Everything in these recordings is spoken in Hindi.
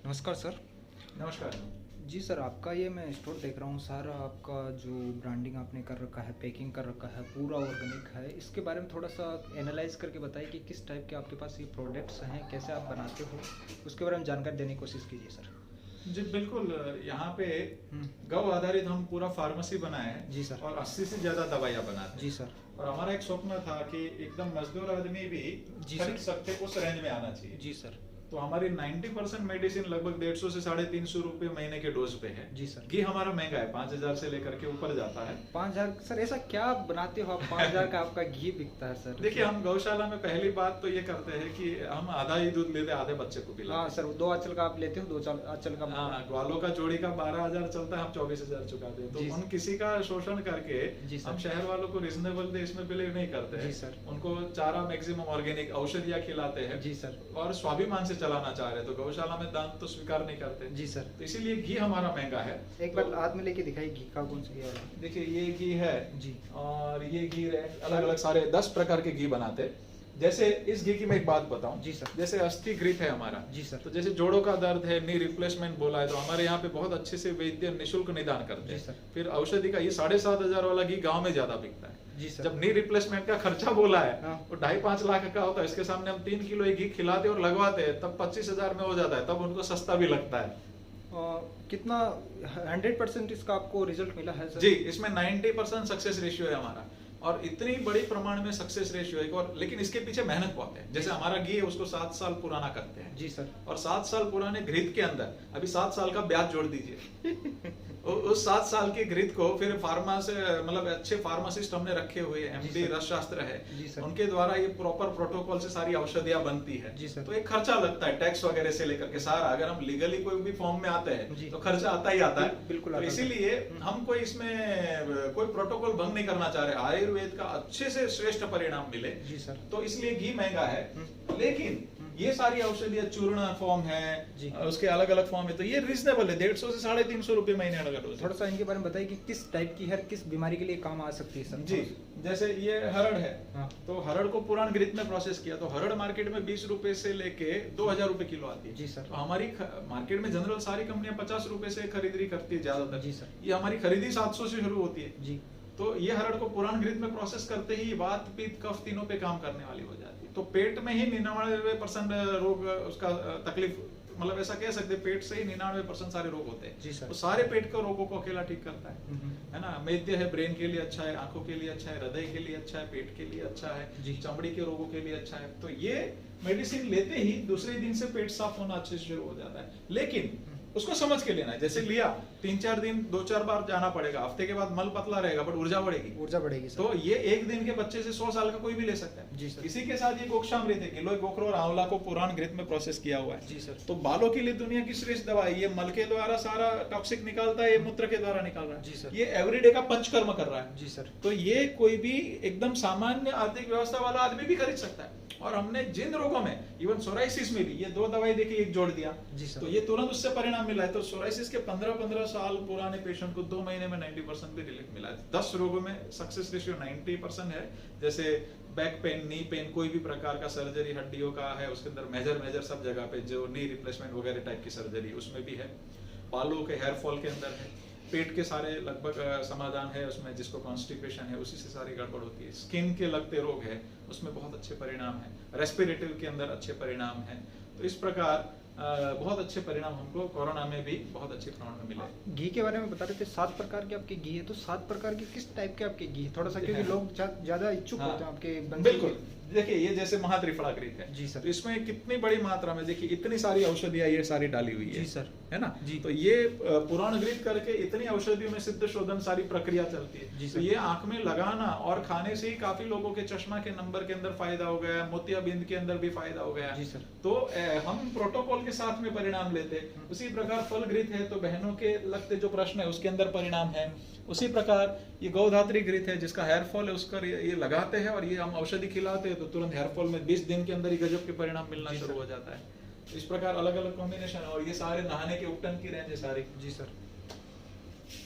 नमस्कार सर। नमस्कार। जी सर, आपका ये मैं स्टोर देख रहा हूँ सर, आपका जो ब्रांडिंग आपने कर रखा है, पैकिंग कर रखा है, पूरा ऑर्गेनिक है। इसके बारे में थोड़ा सा एनालाइज करके बताइए कि किस टाइप के आपके पास ये प्रोडक्ट्स हैं, कैसे आप बनाते हो, उसके बारे में जानकारी देने की कोशिश कीजिए सर। जी बिल्कुल, यहाँ पे हम्म। गौ आधारित हम पूरा फार्मेसी बनाए हैं। जी सर। और 80 से ज्यादा दवाइयाँ बनाते हैं। जी सर। और हमारा एक स्वप्न था कि एकदम मजदूर आदमी भी जी खरीद सर। सकते उस रेंज में आना चाहिए। जी सर। तो हमारी 90% मेडिसिन लगभग 150 से 350 रुपए महीने के डोज पे है। जी सर। घी हमारा महंगा है, 5000 से लेकर के ऊपर जाता है। 5000 सर, ऐसा क्या बनाते हो आप? 5000 का आपका घी बिकता है सर? देखिए, हम गौशाला में पहली बात तो ये करते हैं कि हम आधा ही दूध लेते हैं, आधे बच्चे को पिलाते हैं। हाँ सर, 2 आंचल का आप लेते हो, 2 आंचल का? हाँ, ग्वालों का जोड़ी का 12,000 चलता है, हम 24,000 चुकाते हैं। जी तो सर। उन किसी का शोषण करके जी सर। हम शहर वालों को रिजनेबल दे इसमें बिलीव नहीं करते हैं। जी सर। उनको चारा मैक्सिमम ऑर्गेनिक औषधियाँ खिलाते हैं। जी सर। और स्वाभिमान से चलाना चाह रहे हैं, तो गौशाला में दान तो स्वीकार नहीं करते। जी सर। तो इसीलिए घी हमारा महंगा है। एक बार हाथ में लेके दिखाइए, घी का कौन सा ये वाला? देखिए, ये घी है जी। और ये घी अलग अलग सारे 10 प्रकार के घी बनाते हैं। जैसे इस घी की मैं एक बात बताऊं। जी सर। जैसे अस्थि घृत है हमारा। जी सर। तो जैसे जोड़ों का दर्द है, नी रिप्लेसमेंट बोला है, तो हमारे यहाँ पे बहुत अच्छे से वैद्य निशुल्क निदान करते जी हैं। सर। फिर औषधि का ये 7,500 वाला घी गांव में ज्यादा बिकता है। जी सर। जब नी रिप्लेसमेंट का खर्चा बोला है, हाँ। वो 2.5-5 लाख का होता है। इसके सामने हम 3 किलो घी खिलाते और लगवाते हैं, तब 25,000 में हो जाता है। तब उनको सस्ता भी लगता है। कितना 100% इसका आपको रिजल्ट मिला है सर? जी, इसमें 90% सक्सेस रेशियो है हमारा। और इतनी बड़ी प्रमाण में सक्सेस रेशियो है। और लेकिन इसके पीछे मेहनत बहुत है। जैसे हमारा घी है, उसको 7 साल पुराना करते हैं। जी सर। और 7 साल पुराने घृत के अंदर अभी 7 साल का ब्याज जोड़ दीजिए। उस 7 साल के घृत को फिर फार्मा से, मतलब अच्छे फार्मासिस्ट हमने रखे हुए हैं, एमडी रस शास्त्र है, उनके द्वारा ये प्रॉपर प्रोटोकॉल से सारी औषधियां बनती है। जी सर। तो एक खर्चा लगता है, टैक्स वगैरह से लेकर के सारा। अगर हम लीगली कोई भी फॉर्म में आते हैं तो खर्चा आता ही आता है। बिल्कुल। तो इसीलिए हम कोई इसमें कोई प्रोटोकॉल भंग नहीं करना चाह रहे। आयुर्वेद का अच्छे से श्रेष्ठ परिणाम मिले। जी सर। तो इसलिए घी महंगा है। लेकिन ये सारी औषधियां चूर्ण फॉर्म है, उसके अलग अलग फॉर्म है, तो ये रीजनेबल है। 150 से 350 रुपए महीने लगा डोज। थोड़ा सा इनके बारे में बताइए कि किस टाइप की है, किस बीमारी के लिए काम आ सकती है सर? जी, जैसे ये हरड़ है। हाँ। तो हरड़ को पुराण घृत में प्रोसेस किया, तो हरड़ मार्केट में 20 रुपए से लेके 2,000 रुपए किलो आती है। जी सर। तो हमारी मार्केट में जनरल सारी कंपनियां 50 रुपए से खरीदारी करती है ज्यादातर। जी सर। ये हमारी खरीदी 700 से शुरू होती है। जी। तो ये हरड़ को पुराण घृत में प्रोसेस करते ही वात पित्त कफ तीनों पे काम करने वाली हो जाती है। तो पेट में ही 99% रोग उसका तकलीफ, मतलब ऐसा कह सकते हैं, पेट से ही 99% सारे रोग होते हैं। जी सर। तो सारे पेट के रोगों को अकेला ठीक करता है ना। मेद्य है, ब्रेन के लिए अच्छा है, आंखों के लिए अच्छा है, हृदय के लिए अच्छा है, पेट के लिए अच्छा है, चमड़ी के रोगों के लिए अच्छा है। तो ये मेडिसिन लेते ही दूसरे दिन से पेट साफ होना अच्छे से शुरू हो जाता है। लेकिन उसको समझ के लेना है। जैसे लिया 3-4 दिन 2-4 बार जाना पड़ेगा, हफ्ते के बाद मल पतला रहेगा बट ऊर्जा बढ़ेगी। ऊर्जा बढ़ेगी सर। तो ये एक दिन के बच्चे से 100 साल का कोई भी ले सकता है। जी सर। इसी के साथ ये गोक्षामृत है, गिलोय गोखरो और आंवला को पुराण घृत में प्रोसेस किया हुआ है। जी सर। तो बालों के लिए दुनिया की श्रेष्ठ दवा है। ये मल के द्वारा सारा टॉक्सिक निकालता है, ये मूत्र के द्वारा निकाल रहा है। जी सर। ये एवरीडे का पंचकर्म कर रहा है। जी सर। तो ये कोई भी एकदम सामान्य आर्थिक व्यवस्था वाला आदमी भी खरीद सकता है। और हमने जिन रोगों में, इवन सोराइसिस में भी ये 2 दवाई देखी, एक जोड़ दिया। जी सर। तो ये तुरंत उससे परिणाम मिला है। तो सोराइसिस के 15-15 साल पुराने पेशेंट को 2 महीने में 90% भी रिलीफ मिला है। 10 रोगों में सक्सेस रेशियो 90% है। जैसे बैक पेन, नी पेन, कोई भी प्रकार का सर्जरी हड्डियों का है, उसके अंदर मेजर सब जगह पे, जो नी रिप्लेसमेंट वगैरह टाइप की सर्जरी उसमें भी है। बालों के हेयर फॉल के अंदर है। पेट के सारे लगभग समाधान है उसमें, जिसको कॉन्स्टिपेशन है उसी से सारी गड़बड़ होती है। स्किन के लगते रोग है उसमें बहुत अच्छे परिणाम है। रेस्पिरेटरी के अंदर अच्छे परिणाम है। तो इस प्रकार बहुत अच्छे परिणाम हमको कोरोना में भी बहुत अच्छे प्रमाण में मिले। घी के बारे में बता रहे थे, 7 प्रकार के आपके घी है, तो 7 प्रकार के किस टाइप के आपके घी है? थोड़ा सा, क्योंकि लोग ज्यादा इच्छुक होते हैं आपके बनने के। बिल्कुल। देखिए, ये जैसे महात्रिफला घृत है। जी सर। तो इसमें कितनी बड़ी मात्रा में, देखिए इतनी सारी औषधियां ये सारी डाली हुई है। जी सर। है ना। जी। तो ये पुराण घृत करके इतनी औषधियों में सिद्ध शोधन सारी प्रक्रिया चलती है। जी तो सर। ये आंख में लगाना और खाने से ही काफी लोगों के चश्मा के नंबर के अंदर फायदा हो गया, मोतियाबिंद के अंदर भी फायदा हो गया। जी सर। तो हम प्रोटोकॉल के साथ में परिणाम लेते। उसी प्रकार फल घृत है, तो बहनों के लगते जो प्रश्न है उसके अंदर परिणाम है। उसी प्रकार ये गौधात्री घृत है, जिसका हेयर फॉल है उसका ये लगाते हैं और ये हम औषधि खिलाते हैं, तो तुरंत हेयर फॉल में 20 दिन के अंदर ही गजब के परिणाम मिलना शुरू हो जाता है। तो इस प्रकार अलग अलग कॉम्बिनेशन। और ये सारे नहाने के उपटन की रेंज है सारी। जी सर।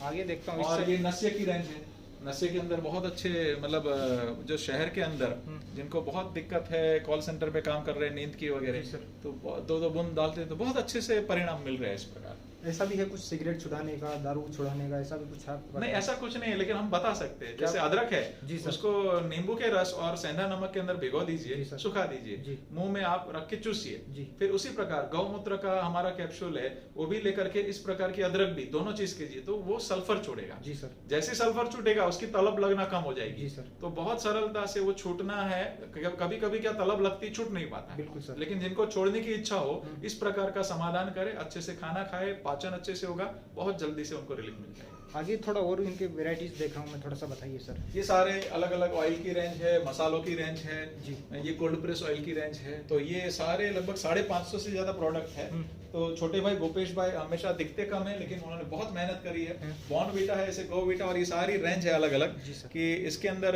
आगे देखता हूँ। और ये नस्य की रेंज है। नशे के अंदर बहुत अच्छे, मतलब जो शहर के अंदर जिनको बहुत दिक्कत है, कॉल सेंटर पे काम कर रहे हैं नींद की वगैरह, तो 2-2 बूंद डालते हैं तो बहुत अच्छे से परिणाम मिल रहे हैं इस प्रकार। ऐसा भी है कुछ सिगरेट छुड़ाने का, दारू छुड़ाने का, ऐसा भी कुछ है? नहीं, ऐसा कुछ नहीं है, लेकिन हम बता सकते हैं। जैसे अदरक है, उसको नींबू के रस और सेंधा नमक के अंदर भिगो दीजिए, सुखा दीजिए, मुंह में आप रख के चूसिए। फिर उसी प्रकार गौमूत्र का हमारा कैप्सूल है, वो भी लेकर के इस प्रकार की अदरक भी, दोनों चीज कीजिए तो वो सल्फर छोड़ेगा। जी सर। जैसे सल्फर छूटेगा उसकी तलब लगना कम हो जाएगी। जी सर। तो बहुत सरलता से वो छूटना है। कभी कभी क्या तलब लगती, छूट नहीं पाता है। बिल्कुल सर। लेकिन जिनको छोड़ने की इच्छा हो, इस प्रकार का समाधान करे, अच्छे से खाना खाए, पाचन अच्छे से होगा, बहुत जल्दी से उनको रिलीफ मिल जाएगा। आगे थोड़ा और इनके वैरायटीज देख रहा हूँ मैं, थोड़ा सा बताइए सर। ये सारे अलग अलग ऑयल की रेंज है, मसालों की रेंज है जी। ये कोल्ड प्रेस ऑयल की रेंज है। तो ये सारे लगभग 550 से ज्यादा प्रोडक्ट है। तो छोटे भाई गोपेश भाई हमेशा दिखते कम है, लेकिन उन्होंने बहुत मेहनत करी है। बॉर्नवीटा है, ऐसे गोवीटा, और ये सारी रेंज है अलग अलग कि इसके अंदर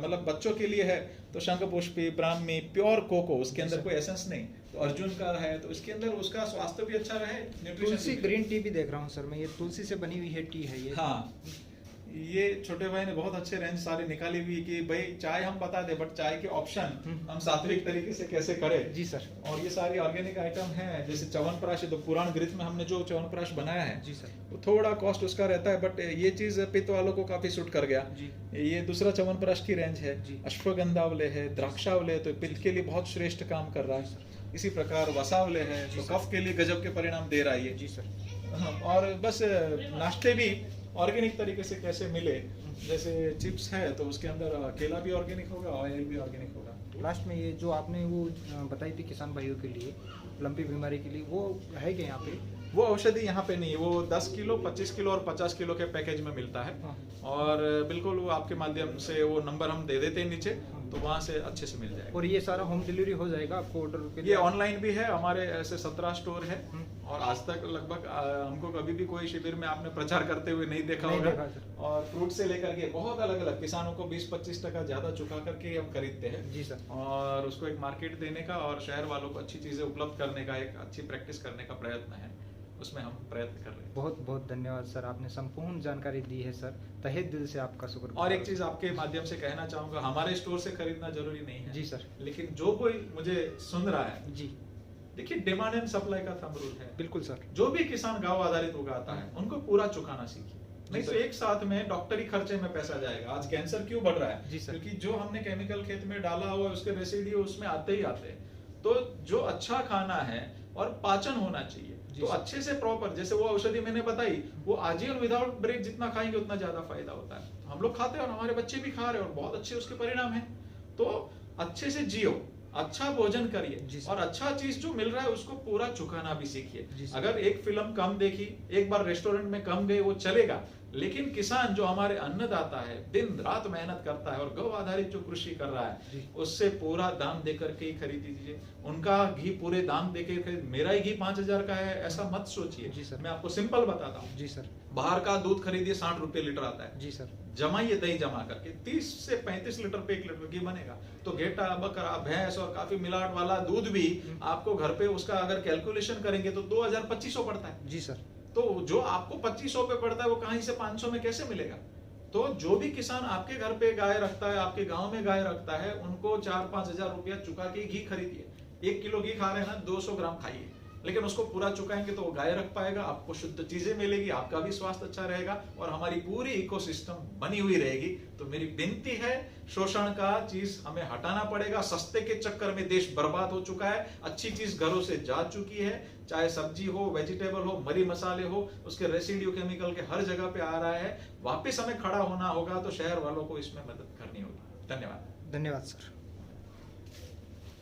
मतलब बच्चों के लिए है तो शंखपुष्पी, ब्राह्मी, प्योर कोको, उसके अंदर कोई एसेंस नहीं। तो अर्जुन का है तो इसके अंदर उसका स्वास्थ्य भी अच्छा रहे, तुलसी ग्रीन टी भी देख रहा हूँ सर मैं, ये तुलसी से बनी हुई है टी है ये। हाँ, ये छोटे भाई ने बहुत अच्छे रेंज सारे निकाली हुई कि भाई चाय हम बता दे, बट चाय के ऑप्शन हम सात्विक तरीके से कैसे करें। जी सर। और ये सारी ऑर्गेनिक आइटम है। जैसे च्यवनप्राश है, तो पुराण घृत में हमने जो च्यवनप्राश बनाया है, जी सर, वो थोड़ा कॉस्ट उसका रहता है, बट ये चीज पित्त वालों को काफी सूट कर गया। जी। ये दूसरा च्यवनप्राश की रेंज है। अश्वगंधावले है, द्राक्षावले, तो पित्त के लिए बहुत श्रेष्ठ काम कर रहा है। इसी प्रकार वसावले है, तो कफ के लिए गजब के परिणाम दे रहा है। जी सर। और बस नाश्ते भी ऑर्गेनिक तरीके से कैसे मिले, जैसे चिप्स है तो उसके अंदर केला भी ऑर्गेनिक होगा, ऑयल भी ऑर्गेनिक होगा। लास्ट में ये जो आपने वो बताई थी किसान भाइयों के लिए लंपी बीमारी के लिए, वो है क्या यहाँ पे? वो औषधि यहाँ पे नहीं है, वो 10 किलो, 25 किलो और 50 किलो के पैकेज में मिलता है। और बिल्कुल वो आपके माध्यम से वो नंबर हम दे देते हैं नीचे, तो वहाँ से अच्छे से मिल जाएगा। और ये सारा होम डिलीवरी हो जाएगा आपको ऑर्डर के लिए? ये ऑनलाइन भी है, हमारे ऐसे 17 स्टोर है। और आज तक लगभग हमको कभी भी कोई शिविर में आपने प्रचार करते हुए नहीं देखा होगा। और फ्रूट से लेकर के बहुत अलग अलग किसानों को 20-25% ज्यादा चुका करके हम खरीदते हैं। जी सर। और उसको एक मार्केट देने का और शहर वालों को अच्छी चीजें उपलब्ध करने का, एक अच्छी प्रैक्टिस करने का प्रयत्न है, उसमें हम प्रयत्न कर रहे हैं। बहुत बहुत धन्यवाद सर, आपने संपूर्ण जानकारी दी है सर, तहे दिल से आपका शुक्र। और एक चीज आपके माध्यम से कहना चाहूंगा, हमारे स्टोर से खरीदना जरूरी नहीं है। जी सर। लेकिन जो कोई मुझे सुन रहा है, जी देखिए, डिमांड एंड सप्लाई का थंब रूल है। बिल्कुल सर। जो भी किसान गांव आधारित उगाता है उनको पूरा चुकाना सीखिए, नहीं तो एक साथ में डॉक्टरी खर्चे में पैसा जाएगा। आज कैंसर क्यों बढ़ रहा है? जी सर। क्योंकि जो हमने केमिकल खेत में डाला हुआ उसके रेसिड्यू उसमें आते ही आते हैं। तो जो अच्छा खाना है और पाचन होना चाहिए, तो अच्छे से प्रॉपर, जैसे वो औषधि मैंने बताई, वो आजीवन विदाउट ब्रेक जितना खाएंगे उतना ज्यादा फायदा होता है। हम लोग खाते हैं और हमारे बच्चे भी खा रहे हैं और बहुत अच्छे उसके परिणाम है। तो अच्छे से जियो, अच्छा भोजन करिए और अच्छा चीज जो मिल रहा है उसको पूरा चुकाना भी सीखिए। अगर एक फिल्म कम देखी, एक बार रेस्टोरेंट में कम गए, वो चलेगा, लेकिन किसान जो हमारे अन्नदाता है, दिन रात मेहनत करता है और गौ आधारित जो कृषि कर रहा है, उससे पूरा दाम देकर के ही खरीद दीजिए। उनका घी पूरे दाम देकर खरीद, मेरा ही घी 5000 का है ऐसा मत सोचिए। मैं आपको सिंपल बताता हूँ। जी सर। बाहर का दूध खरीदिए, 60 रुपए लीटर आता है। जी सर। जमाइए दही जमा करके 30 से 35 लीटर पे 1 लीटर घी बनेगा। तो घेटा, बकरा, भैंस और काफी मिलावट वाला दूध भी आपको घर पे उसका अगर कैलकुलेशन करेंगे तो 2000-2500 पड़ता है। जी सर। तो जो आपको 2500 पे पड़ता है वो कहीं से 500 में कैसे मिलेगा? तो जो भी किसान आपके घर पे गाय रखता है, आपके गांव में गाय रखता है, उनको 4-5 हजार रुपया चुका के घी खरीदिए। 1 किलो घी खा रहे हैं ना, 200 ग्राम खाइए, लेकिन उसको पूरा चुकाएंगे तो वो गाय रख पाएगा, आपको शुद्ध चीजें मिलेगी, आपका भी स्वास्थ्य अच्छा रहेगा और हमारी पूरी इकोसिस्टम बनी हुई रहेगी। तो मेरी विनती है, शोषण का चीज हमें हटाना पड़ेगा। सस्ते के चक्कर में देश बर्बाद हो चुका है। अच्छी चीज घरों से जा चुकी है, चाहे सब्जी हो, वेजिटेबल हो, मरी मसाले हो, उसके रेसिड्यू केमिकल के हर जगह पे आ रहा है। वापस हमें खड़ा होना होगा, तो शहर वालों को इसमें मदद करनी होगी। धन्यवाद। धन्यवाद सर।